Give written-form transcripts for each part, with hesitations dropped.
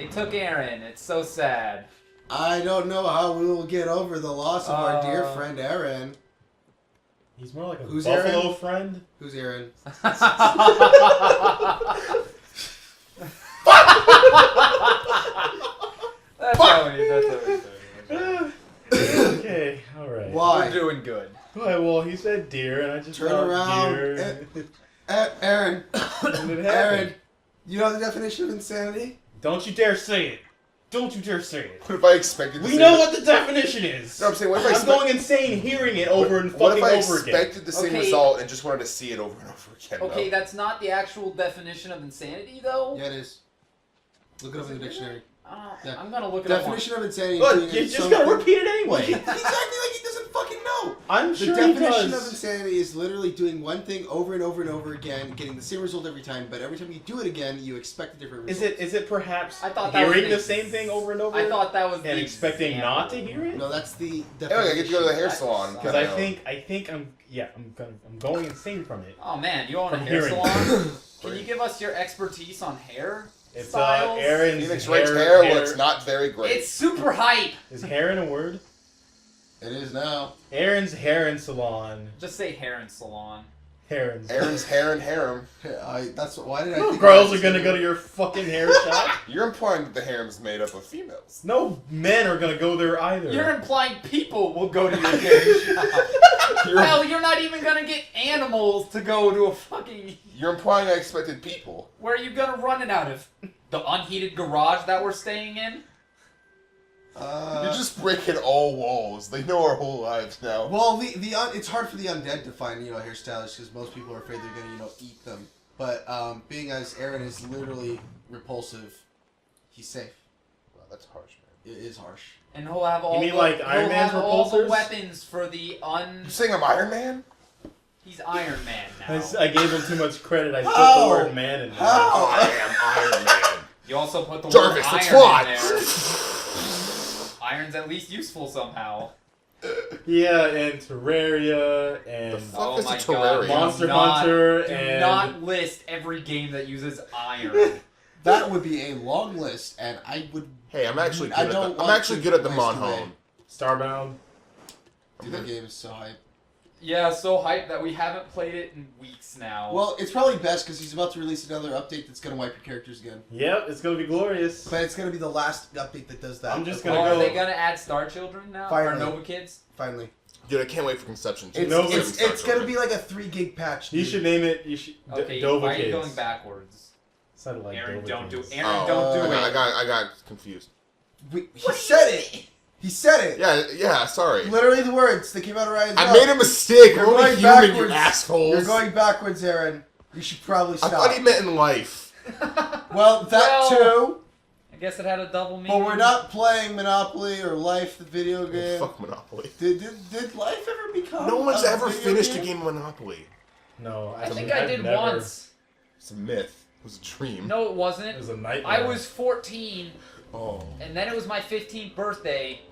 They took Aaron. It's so sad. I don't know how we will get over the loss of our dear friend Aaron. He's more like a Who's buffalo Aaron? friend. Who's Aaron? That's how we Okay, alright. Why? We're doing good. Well, he said deer, and I just Turn thought around. deer. Aaron. And it Aaron. happened. You know the definition of insanity? Don't you dare say it. Don't you dare say it. What if I expected? We know what the definition is. No, I'm saying, what if I'm going insane hearing it over and What fucking if I over again. expected the same Okay. result and just wanted to see it over and over again? Okay, though? that's not the actual definition of insanity, though. Yeah, it is. Look it up in the dictionary. Yeah. I'm gonna look it up. Definition of insanity. is Look, doing you just something- gotta repeat it anyway. He's acting like he doesn't fucking know. I'm The sure he definition does. of insanity is literally doing one thing over and over and over again, getting the same result every time, but every time you do it again, you expect a different result. Is it perhaps I thought that was hearing the- the same thing over and over? I thought that was and the expecting example. not to hear it? No, that's the Hey, definition. I get to go to the hair That salon. sucks. Because kinda I think I'm going insane from it. Oh man, you own a From hair hearing. salon? Can you give us your expertise on hair It's styles? Aaron's Phoenix hair. Wright's hair looks not very great. It's super hype. Is hair in a word? It is now. Aaron's hair and salon. Just say hair and salon. Aaron's hair and harem. That's why did I No think girls I are gonna go to your fucking hair shop. You're implying that the harem's made up of females. No men are gonna go there either. You're implying people will go to your hair shop. Hell, you're not even gonna get animals to go to a fucking... You're implying I expected people. Where are you gonna run it out of? The unheated garage that we're staying in? You're just breaking all walls. They know our whole lives now. Well, it's hard for the undead to find hairstylists because most people are afraid they're gonna eat them. But being as Aaron is literally repulsive, he's safe. Wow, that's harsh, man. It is harsh. And he'll have all You mean like Iron he'll Man's have all the repulsors? weapons for the You saying I'm Iron Man? He's Iron Man now. I gave him too much credit. I put How? the word man in there. How? I am Iron Man. You also put the Jarvis, word let's iron fly. in there. Iron's at least useful somehow. Yeah, and Terraria, The and fuck is a my Terraria? God. Monster Do not- Hunter, Do and... not list every game that uses iron. That would be a long list, and I would. Hey, I'm actually I good don't at the, I'm want actually to good at the waste Monhome. away. Starbound. Dude, that game is so hype. Yeah, so hyped that we haven't played it in weeks now. Well, it's probably best because he's about to release another update that's gonna wipe your characters again. Yep, it's gonna be glorious. But it's gonna be the last update that does that. I'm just Oh, gonna are go- they gonna add Star Children now? Finally. Or Nova Kids? Finally. Dude, I can't wait for Conception. It's, No, it's gonna be like a 3 gig patch. You dude. should name it. You should. Okay, Dova why are Kids. you going backwards? Sounded like Aaron, Dova don't do Kids. it. Aaron, don't do it. I got confused. He said it. He said it. Yeah, sorry. Literally the words that came out of Ryan's I mouth. made a mistake. You're We're only going human, you backwards. assholes. You're going backwards, Aaron. You should probably I stop. thought he meant in life. Well, that too. I guess it had a double meaning. But we're not playing Monopoly or Life, the video Oh, game. fuck Monopoly. Did Life ever become? No one's a ever video finished a game of Monopoly. No, I think I did once. It's a myth. It was a dream. No, it It wasn't. was a nightmare. I was 14, Oh. and then it was my 15th birthday,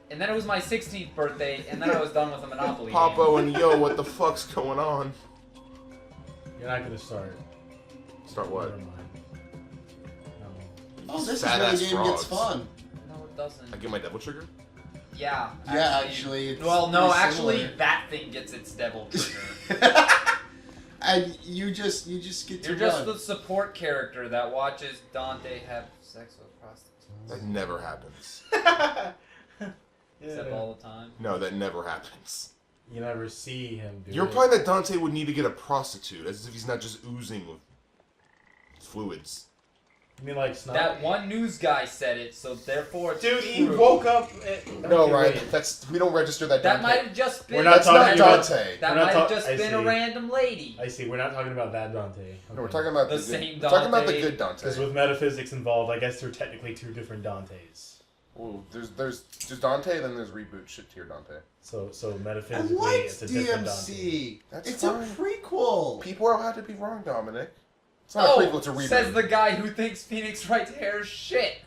and then it was my 16th birthday, and then I was done with the Monopoly game. Papo&Yo, what the fuck's going on? You're not gonna start. Start what? Never mind. No. Oh, this is Fat where the ass game frogs. gets fun. No, it doesn't. I get my devil trigger? Yeah. Yeah, actually, it's Well, no, pretty actually, similar. that thing gets its devil trigger. And you just get to You're just run. the support character that watches Dante have sex with prostitutes. That never happens. Except all the time. No, that never happens. You never see him do You're it. implying that Dante would need to get a prostitute, as if he's not just oozing with fluids. You mean like snot? That one news guy said it, so therefore it's Dude, he true. woke up. No, Okay, right? wait. We don't register that. That Dante. might have just been. We're not That's not talking about- Dante. That We're not might have talk- just I been a see. random lady. I see. We're not talking about that Dante. No, we're talking about The the same good, we're talking about the Dante. good Dante. Because with metaphysics involved, I guess they're technically two different Dantes. Ooh, there's Dante, then there's reboot shit tier Dante. So I metaphysically, liked it's a different Dante. DMC. That's It's fine. a prequel. People are allowed to be wrong, Dominic. It's not a prequel, it's a reboot. says the guy who thinks Phoenix Wright's hair is shit.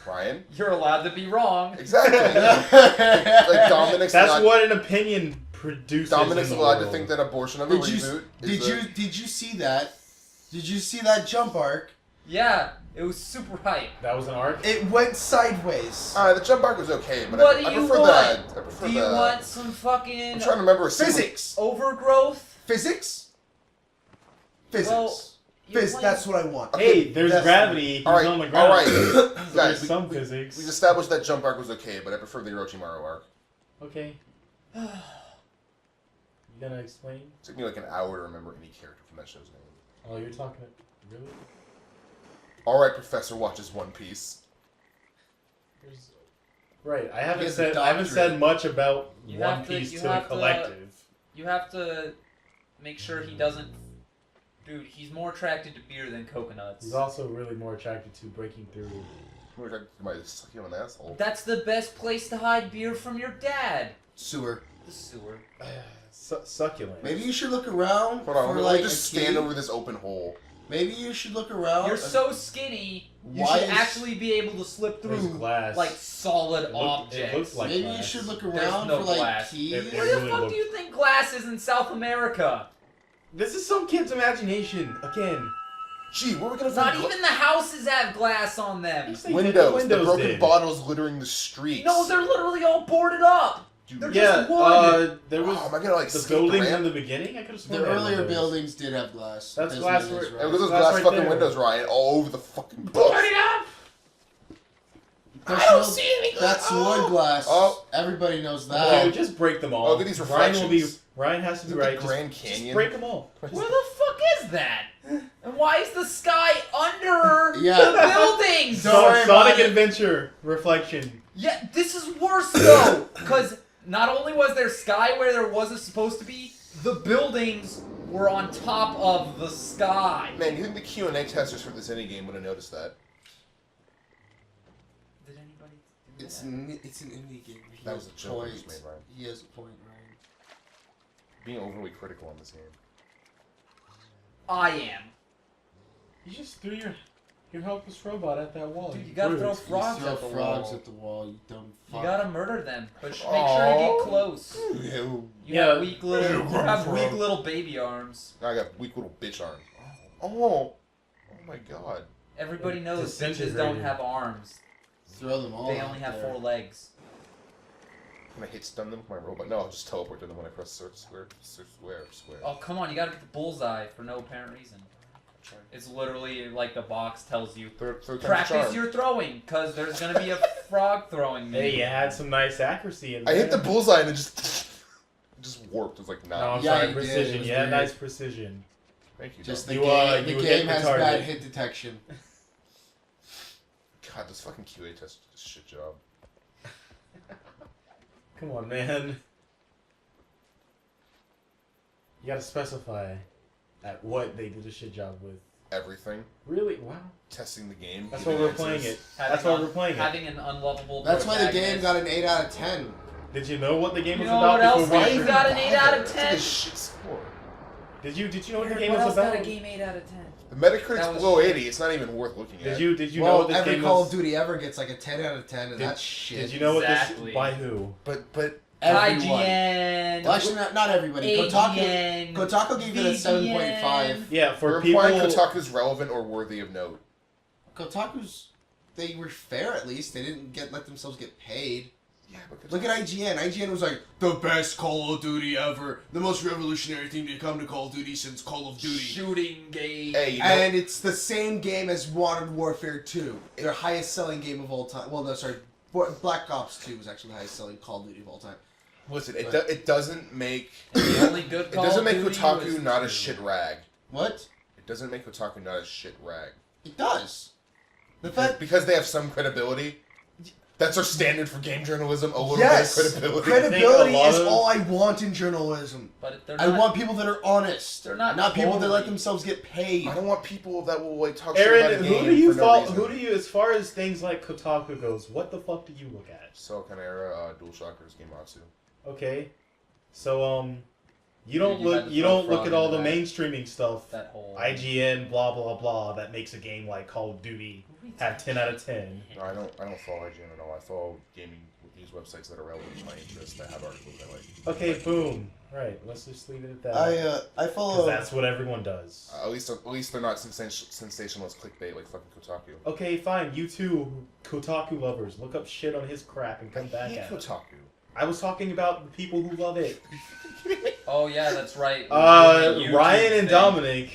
Ryan? You're allowed to be wrong. Exactly. Like Dominic's That's not, what an opinion produces. Dominic's in the allowed to world. think that abortion of a Did you reboot did is you see that? Did you see that jump arc? Yeah, it was super hype. That was an arc. It went sideways. Alright, the jump arc was okay, but What I do you prefer want? that. I prefer Do you that. want some fucking I'm trying to remember a Physics. overgrowth? Physics. Physics. Well, you're playing- That's what I want. Hey, there's That's- gravity. He's Alright, on the ground. alright. So Guys, there's some physics. we established that jump arc was okay, but I prefer the Orochimaru arc. Okay. You gonna explain? It took me like an hour to remember any character from that show's name. Oh, you're talking. Really? Alright, Professor watches One Piece. There's... Right. I He haven't has a said. I haven't doctorate. said much about You One have to- Piece you to the have to- collective. You have to make sure he doesn't. Dude, he's more attracted to beer than coconuts. He's also really more attracted to breaking through. Am I sucking on an asshole? That's the best place to hide beer from your dad. Sewer. The sewer. Succulent. Maybe you should look around Hold on, for let me like just a stand key. over this open hole. Maybe you should look around. You're so skinny, you Why should is- actually be able to slip There's through glass. like solid It objects. looks like Maybe glass. you should look There's around no for like glass. keys. It Where the really fuck looked- do you think glass is in South America? This is some kid's imagination again. Gee, where are we gonna Not find even the houses have glass on them. windows? The broken did. bottles littering the streets. No, they're literally all boarded up. Dude, they're Yeah, just wood. there was oh, am I gonna like the skip the buildings in ramp? the beginning. I could have sworn The they had earlier windows. buildings did have glass. That's Disney glass is where- right. And look at those Glass glass right fucking there. windows, Ryan, all over the fucking Board book. it up. That's I don't no- see any glass. That's one glass. Oh. Everybody knows No, that. just break them all. Oh, look at these Ryan will be. reflections. Ryan has to be Is it right. the Just- Grand just Canyon? break them all. Where the fuck is that? And why is the sky under Yeah. the buildings? Don't worry about Sonic it. Adventure reflection. Yeah, this is worse though, because not only was there sky where there wasn't supposed to be, the buildings were on top of the sky. Man, you think the Q&A testers for this indie game would have noticed that? Did anybody do It's that? it's an indie game. He That has was a a joke I point. just made, Ryan. He has a point, Ryan. Being overly critical on this game. I am. You just threw your helpless robot at that wall. Dude, you gotta throw brute. frogs you throw at the frogs wall. at the wall, you dumb You fuck. gotta murder them, but make sure to get close. Ew. You Yeah. have weak little, you have weak little baby arms. I got weak little bitch arms. Oh my god. Everybody knows bitches Disintegrated. don't have arms. Throw them all They out only have there. 4 legs. Can I hit stun them with my robot? No, I'll just teleport to them when I press square. Oh, come on, you gotta get the bullseye for no apparent reason. It's literally like the box tells you, Third practice charm. your throwing, because there's gonna be a frog throwing me. Hey, you had some nice accuracy in there. I hit the bullseye and it just warped. It was like, No, nah. I'm Yeah, sorry, you did. It precision. was You had weird. nice precision. Thank you. Just Dom. the You, game, you the hit game the has target. bad hit detection. God, this fucking QA test did a shit job. Come on, man. You gotta specify at what they did a shit job with. Everything. Really? Wow. Testing the game. That's giving why we're answers. playing it. Having That's why un- we're playing it. Having an unlovable That's why the game protagonist. got an 8 out of 10. Did you know what the game You was know about what else before we games got an 8 out of That's 10? a shit score. Did you know what the What game was else about? got a game 8 out of 10? The Metacritic's That was below shit. 80. It's not even worth looking at. Did you know Well, what this every game Call was? of Duty ever gets like a 10 out of 10, and Did- that's shit. Did you know what Exactly. this? By who? But Everyone. IGN. Well, actually, not everybody. AGN, Kotaku gave it a 7.5. Yeah, for we're people. implying Kotaku's relevant or worthy of note. Kotaku's, they were fair at least. They didn't let themselves get paid. Yeah, but Look at IGN. IGN was like, the best Call of Duty ever. The most revolutionary thing to come to Call of Duty since Call of Duty. Shooting game. Hey, you know, And it's the same game as Modern Warfare 2. Their highest selling game of all time. Well, no, sorry. Black Ops 2 was actually the highest selling Call of Duty of all time. listen, it doesn't make And the only good it Call doesn't of make Duty Kotaku was not a 2. shit rag. What? It doesn't make Kotaku not a shit rag. It does. The fact Because they have some credibility. That's our standard for game journalism. A little yes, bit of credibility. credibility I think a lot is of- all I want in journalism. But they're I not, want people that are honest. They're not people that let totally- themselves get paid. I don't want people that will like talk shit about a Aaron, game who do you for no follow? reason. Who do you, as far as things like Kotaku goes, what the fuck do you look at? Silicon Era, DualShockers, Gamematsu. Okay, so you don't You had look to you throw don't look Frog at all the into that. mainstreaming stuff. that whole IGN, blah blah blah, that makes a game like Call of Duty have 10 out of 10. No, I don't follow IGN at all. I follow gaming news websites that are relevant to my interests that have articles I like. Okay, boom. Right, let's just leave it at that. I Because follow. that's what everyone does. At least they're not sensationalist clickbait like fucking Kotaku. Okay, fine. You two Kotaku lovers, look up shit on his crap and come back hate at it. Kotaku. I was talking about the people who love it. Oh yeah, that's right. Ryan and thing. Dominic.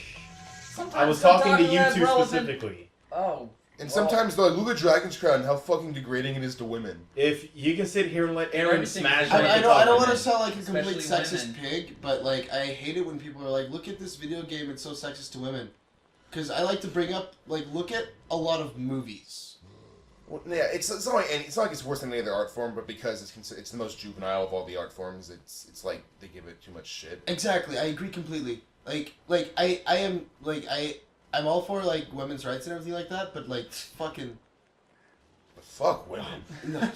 Sometimes I was talking to you has two relevant- specifically. Oh. And well, sometimes the Lula Dragon's Crown, how fucking degrading it is to women. If you can sit here and let Aaron Everything smash is on I the don't. I don't topic, want to sound like a complete Especially sexist women. pig, but like I hate it when people are like, "Look at this video game; it's so sexist to women." Because I like to bring up, like, look at a lot of movies. Well, yeah, it's not like it's worse than any other art form, but because it's the most juvenile of all the art forms, it's like they give it too much shit. Exactly, I agree completely. I'm all for like women's rights and everything like that, but like fucking. Fuck women. No.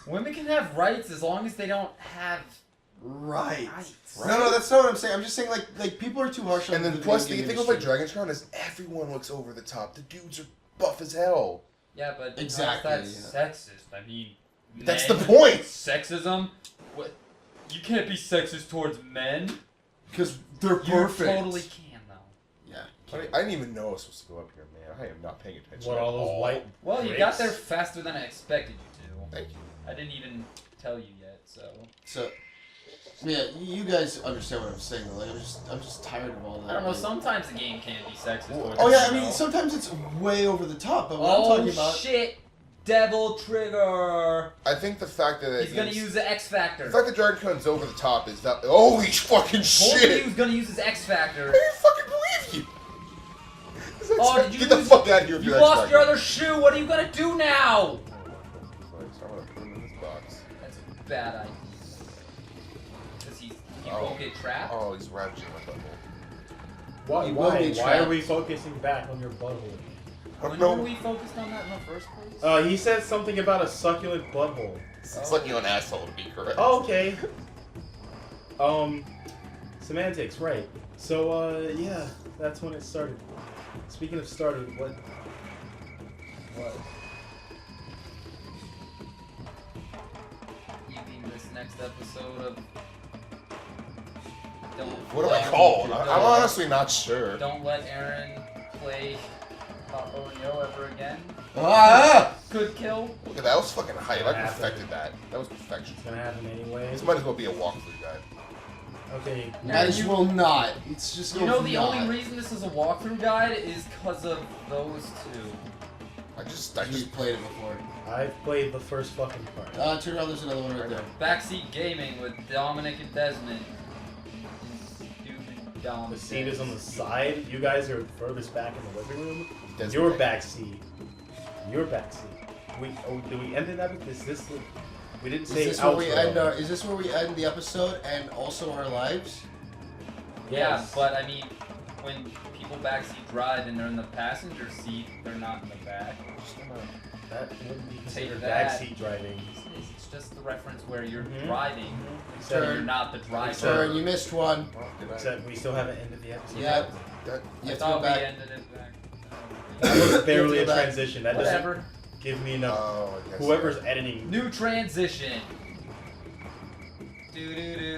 Women can have rights as long as they don't have Right. rights. No, that's not what I'm saying. I'm just saying like people are too harsh on And then the plus, video the game thing with like industry. Dragon's Crown is everyone looks over the top. The dudes are buff as hell. Yeah, but Exactly, that's sexist. I mean, That's men- the point. Sexism? What? You can't be sexist towards men. Because they're You perfect. totally can, though. Yeah. I didn't even know I was supposed to go up here, man. I am not paying attention. what at all those white. Well, you bricks? got there faster than I expected you to. Thank you. I didn't even tell you yet, so. So, yeah, you guys understand what I'm saying though. Like, I'm just tired of all that. I don't know, like- sometimes the game can be sexist. towards Oh yeah, I men, mean though. sometimes it's way over the top, but what I'm Oh talking about. shit! Devil Trigger! I think the fact that He's gonna use the X the Factor. fact that Dragon Crown's over the top is that holy fucking Told you he shit. was gonna use his X Factor. I didn't fucking believe you. Oh, did you Get the lose- fuck out of here! If You you're lost X-Factor. your other shoe, what are you gonna do now? So I'm gonna put him in this box. That's a bad idea. Because he Oh. won't get trapped? Oh, he's ravaging my butthole. Why? You will be Why are trapped. we focusing back on your butthole? I When don't were know. we focused on that in the first place? He said something about a succulent butthole. It's like an asshole to be correct. Oh, okay. Semantics, right. So, yeah, that's when it started. Speaking of started, what? You mean this next episode of... Don't What am I let- called? don't- I'm honestly not sure. Don't let Aaron play Papo&Yo ever again. Ah! Good kill. Look at that. Was fucking hype. I What perfected that. That was perfection. It's gonna happen anyway. This might as well be a walkthrough guide. Okay. Might as well not. It's just You know the not. only reason this is a walkthrough guide is because of those two. I just You played it before. I've played the first fucking part. Turn around. There's another one right there. Backseat Gaming with Dominic and Desmond. Stupid Dom. The seat is on the side. You guys are furthest back in the living room. Desmond Your Back. back seat. Your back seat. Did we end it up? Is this the? We didn't say Is this where we outro. end is this where we end the episode and also our lives? Yeah, Yes. but I mean, when people backseat drive and they're in the passenger seat, they're not in the back. That wouldn't be Take considered that. backseat driving. It's just the reference where you're Mhm. driving, Except, so you're not the driver. Turn. You missed one. Oh, good except we still haven't ended the episode. Yeah. That, You I have to go thought we back. ended it back. That was barely You a have to go back. transition. That doesn't Whatever. give me enough. oh, I guess Whoever's editing. New transition. Do do do